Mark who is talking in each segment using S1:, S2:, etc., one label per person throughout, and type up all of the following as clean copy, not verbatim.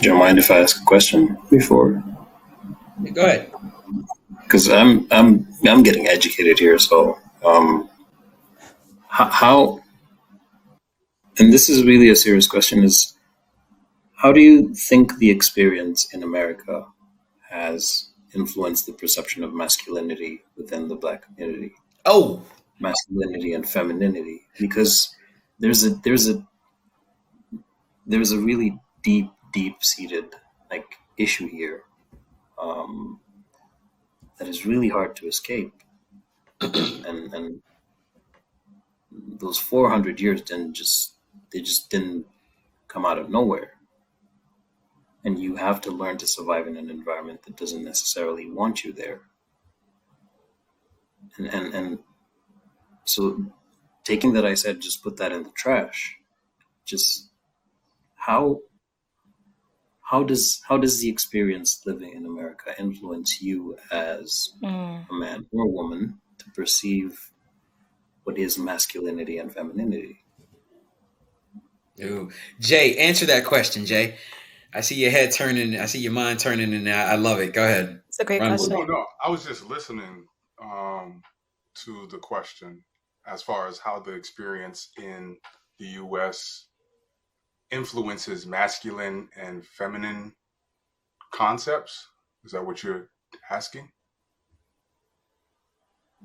S1: Do you mind if I ask a question before?
S2: Go ahead.
S1: Because I'm getting educated here, so how, and this is really a serious question, is how do you think the experience in America has influenced the perception of masculinity within the Black community?
S2: Oh,
S1: masculinity and femininity, because there's a really deep seated like issue here that is really hard to escape, and those 400 years didn't come out of nowhere, and you have to learn to survive in an environment that doesn't necessarily want you there, and so taking that I said, just put that in the trash. Just how does the experience living in America influence you as a man or a woman to perceive what is masculinity and femininity?
S2: Ooh. Jay, answer that question, Jay. I see your head turning. I see your mind turning, and I love it. Go ahead.
S3: It's a great question.
S4: No, I was just listening to the question as far as how the experience in the U.S. influences masculine and feminine concepts. Is that what you're asking?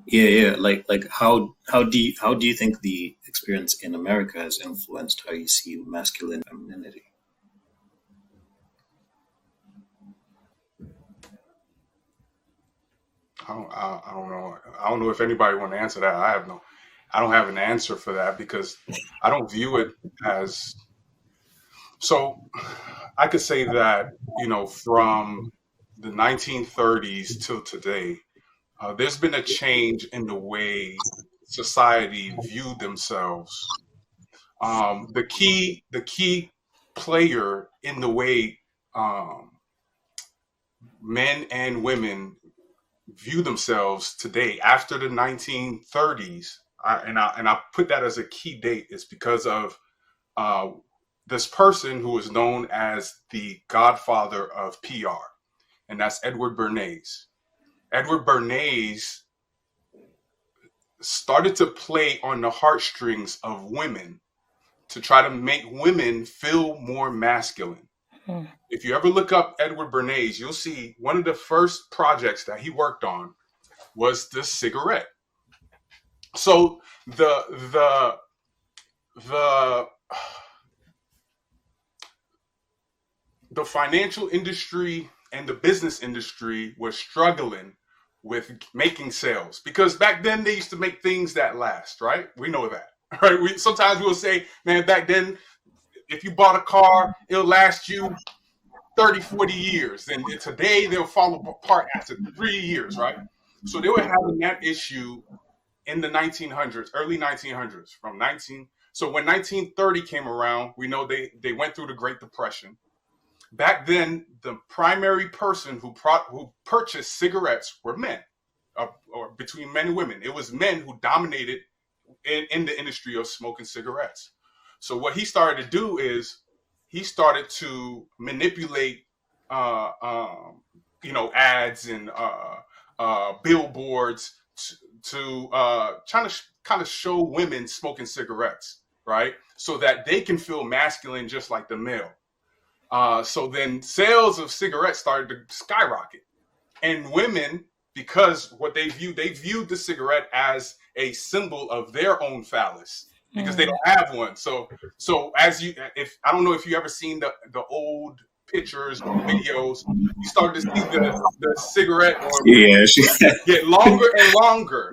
S1: Yeah. Like how do you think the experience in America has influenced how you see masculine and femininity?
S4: I don't know. I don't know if anybody want to answer that. I don't have an answer for that because I don't view it as. So I could say that, from the 1930s till today, there's been a change in the way society viewed themselves. The key player in the way men and women view themselves today after the 1930s, and I put that as a key date, is because of this person who is known as the godfather of PR, and that's Edward Bernays. Edward Bernays started to play on the heartstrings of women to try to make women feel more masculine. If you ever look up Edward Bernays, you'll see one of the first projects that he worked on was the cigarette. So the financial industry and the business industry was struggling with making sales, because back then they used to make things that last, right? We know that, right? Sometimes we'll say, man, back then, if you bought a car, it'll last you 30, 40 years. And today they'll fall apart after 3 years, right? So they were having that issue in the 1900s, early 1900s, So when 1930 came around, we know they went through the Great Depression. Back then, the primary person who purchased cigarettes were men, or between men and women. It was men who dominated in the industry of smoking cigarettes. So what he started to do is he started to manipulate, ads and billboards to trying to kind of show women smoking cigarettes, right? So that they can feel masculine just like the male. So then sales of cigarettes started to skyrocket, and women, because what they viewed the cigarette as a symbol of their own phallus, because they don't have one. So if I don't know if you ever seen the old pictures or videos, you started to see the cigarette get longer and longer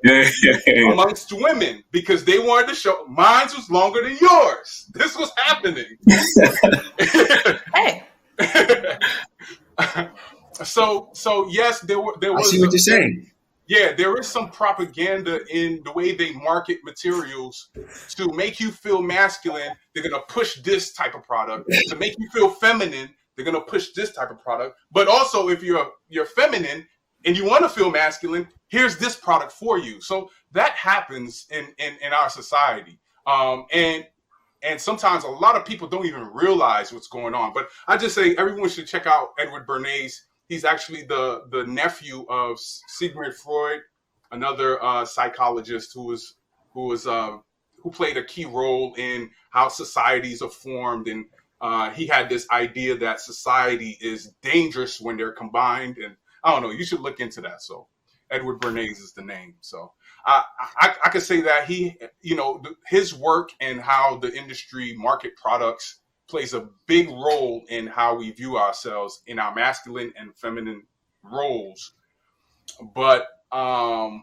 S4: amongst women, because they wanted to show mine was longer than yours. This was happening.
S3: Hey.
S4: So yes, there was.
S2: I see what you're saying.
S4: Yeah, there is some propaganda in the way they market materials to make you feel masculine. They're going to push this type of product. To make you feel feminine, they're going to push this type of product. But also, if you're feminine and you want to feel masculine, here's this product for you. So that happens in our society. And And sometimes a lot of people don't even realize what's going on. But I just say everyone should check out Edward Bernays. He's actually the nephew of Sigmund Freud, another psychologist who played a key role in how societies are formed. And he had this idea that society is dangerous when they're combined. And I don't know, you should look into that. So Edward Bernays is the name. So I could say that his work and how the industry market products plays a big role in how we view ourselves in our masculine and feminine roles. But the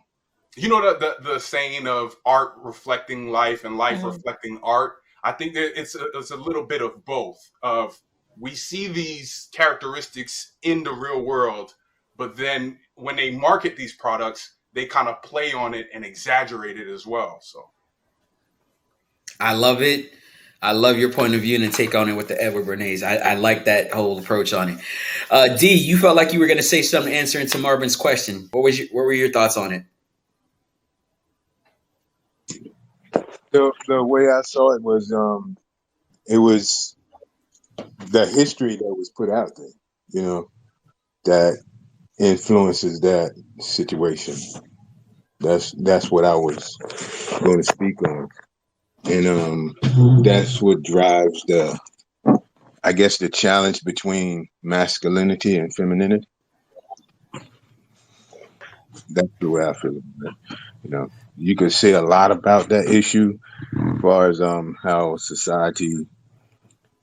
S4: saying of art reflecting life and life reflecting art. I think that it's a little bit of both. Of we see these characteristics in the real world, but then when they market these products, they kind of play on it and exaggerate it as well. So
S2: I love it. I love your point of view and the take on it with the Edward Bernays. I like that whole approach on it. D, you felt like you were going to say something answering to Marvin's question. What were your thoughts on it?
S5: The way I saw it was the history that was put out there, that influences that situation. That's what I was going to speak on. And that's what drives the challenge between masculinity and femininity. That's the way I feel about it. You could say a lot about that issue as far as how society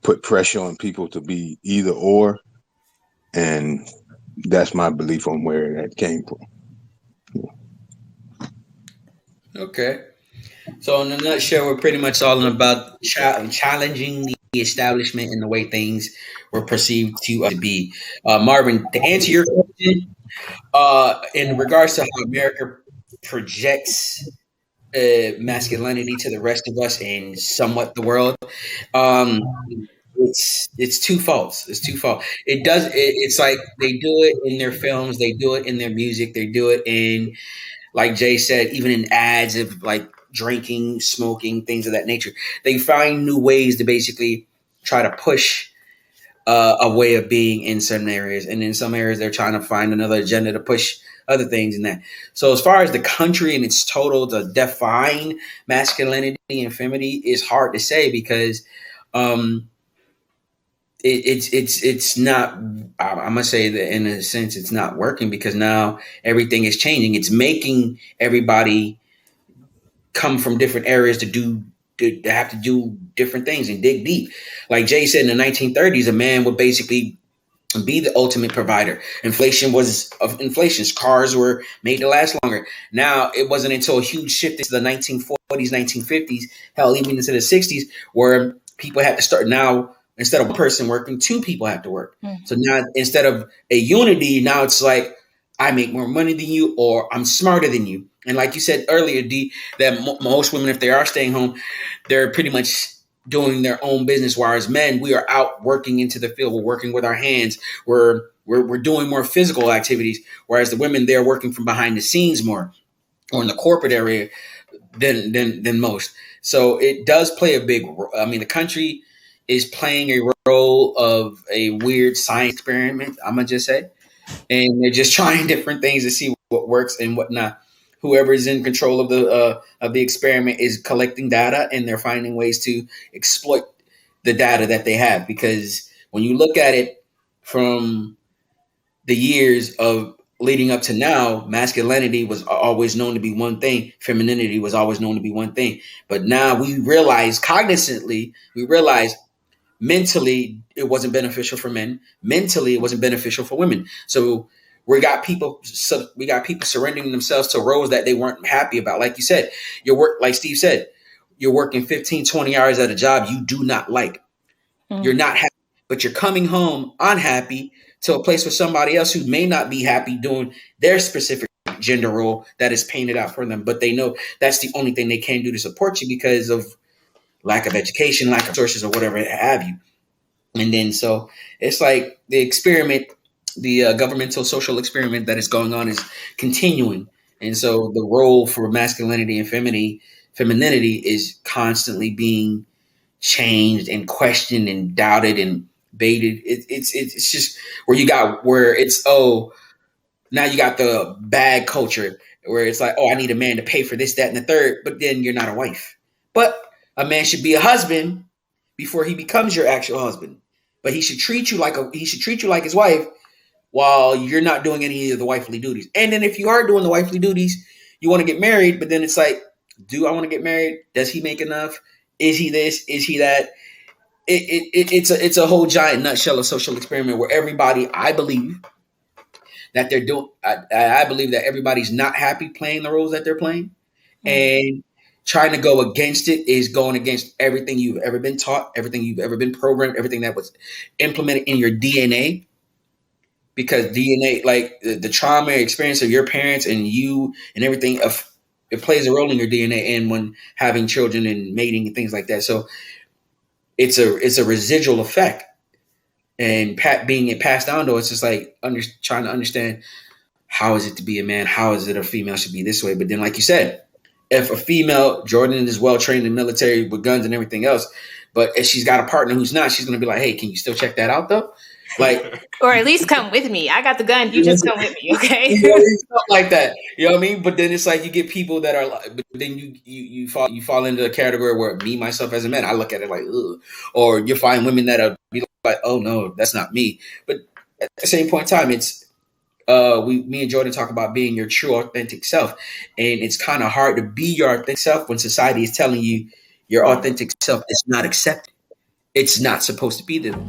S5: put pressure on people to be either or, and that's my belief on where that came from.
S2: Okay. So in a nutshell, we're pretty much all about challenging the establishment and the way things were perceived to be. Marvin, to answer your question, in regards to how America projects masculinity to the rest of us and somewhat the world, it's twofold. It's twofold. It's like they do it in their films, they do it in their music, they do it in, like Jay said, even in ads of like drinking, smoking, things of that nature. They find new ways to basically try to push a way of being in certain areas. And in some areas, they're trying to find another agenda to push other things in that. So as far as the country and its total to define masculinity and femininity is hard to say because it's not, I'm gonna say that in a sense it's not working because now everything is changing. It's making everybody come from different areas to have to do different things and dig deep. Like Jay said, in the 1930s, a man would basically be the ultimate provider. Inflation. Cars were made to last longer. Now, it wasn't until a huge shift into the 1940s, 1950s, hell, even into the 60s, where people had to start now. Instead of one person working, two people have to work. So now instead of a unity, now it's like I make more money than you or I'm smarter than you. And like you said earlier, D, that most women, if they are staying home, they're pretty much doing their own business. Whereas men, we are out working into the field. We're working with our hands. We're doing more physical activities. Whereas the women, they're working from behind the scenes more or in the corporate area than most. So it does play a big role. I mean, the country is playing a role of a weird science experiment, I'm going to just say. And they're just trying different things to see what works and what not. Whoever is in control of the experiment is collecting data, and they're finding ways to exploit the data that they have. Because when you look at it from the years of leading up to now, masculinity was always known to be one thing. Femininity was always known to be one thing. But now we realize cognizantly, mentally it wasn't beneficial for men. Mentally, it wasn't beneficial for women. So we got people surrendering themselves to roles that they weren't happy about. Like you said, like Steve said, you're working 15, 20 hours at a job you do not like. You're not happy, but you're coming home unhappy to a place with somebody else who may not be happy doing their specific gender role that is painted out for them. But they know that's the only thing they can do to support you because of lack of education, lack of sources, or whatever have you. And then so it's like the experiment, the governmental social experiment that is going on is continuing. And so the role for masculinity and femininity is constantly being changed and questioned and doubted and baited. It's just where it's, oh, now you got the bad culture where it's like, oh, I need a man to pay for this, that, and the third, but then you're not a wife. But a man should be a husband before he becomes your actual husband. But he should treat you like his wife while you're not doing any of the wifely duties. And then if you are doing the wifely duties, you want to get married, but then it's like, do I want to get married? Does he make enough? Is he this? Is he that? It's a whole giant nutshell of social experiment where everybody, I believe, that they're doing. I believe that everybody's not happy playing the roles that they're playing, and trying to go against it is going against everything you've ever been taught, everything you've ever been programmed, everything that was implemented in your DNA. Because DNA, like the trauma experience of your parents and you and everything, it plays a role in your DNA and when having children and mating and things like that. So it's a residual effect. And being it passed down to us, it's just like trying to understand, how is it to be a man? How is it a female should be this way? But then, like you said, if a female, Jordan is well trained in the military with guns and everything else, but if she's got a partner who's not, she's going to be like, hey, can you still check that out though? Like,
S3: or at least come with me. I got the gun. You just come with me, okay?
S2: Stuff like that. You know what I mean? But then it's like you get people that are like, but then you fall into the category where me, myself as a man, I look at it like, ugh. Or you find women that are be like, oh no, that's not me. But at the same point in time, it's me and Jordan talk about being your true authentic self. And it's kind of hard to be your authentic self when society is telling you your authentic self is not accepted. It's not supposed to be there.